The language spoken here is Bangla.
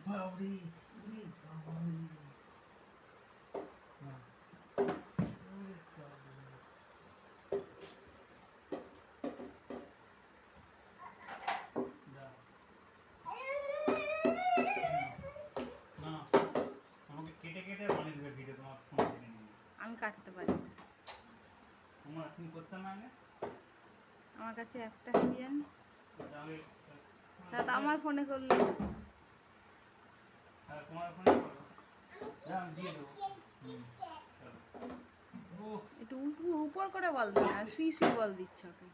বাবরে, ওরে বাবরে। না, ওরে বাবরে। দাও। না, আমাকে কেটে কেটে বানিয়ে দেবে ভিডিও তোমার ফোন থেকে নিয়ে। আমি কাটতে পারি না। তোমার তুমি করতে না আগে? আমার কাছে অ্যাপটা কি জানি। তাহলে তা আমার ফোনে করলে হ্যাঁ, তোমার ফোনে করো। হ্যাঁ, আমি দিয়ে দেবো। চলো। ও একটু উপর করে বল দাও না, শুই শুই বল দিচ্ছ ওকে।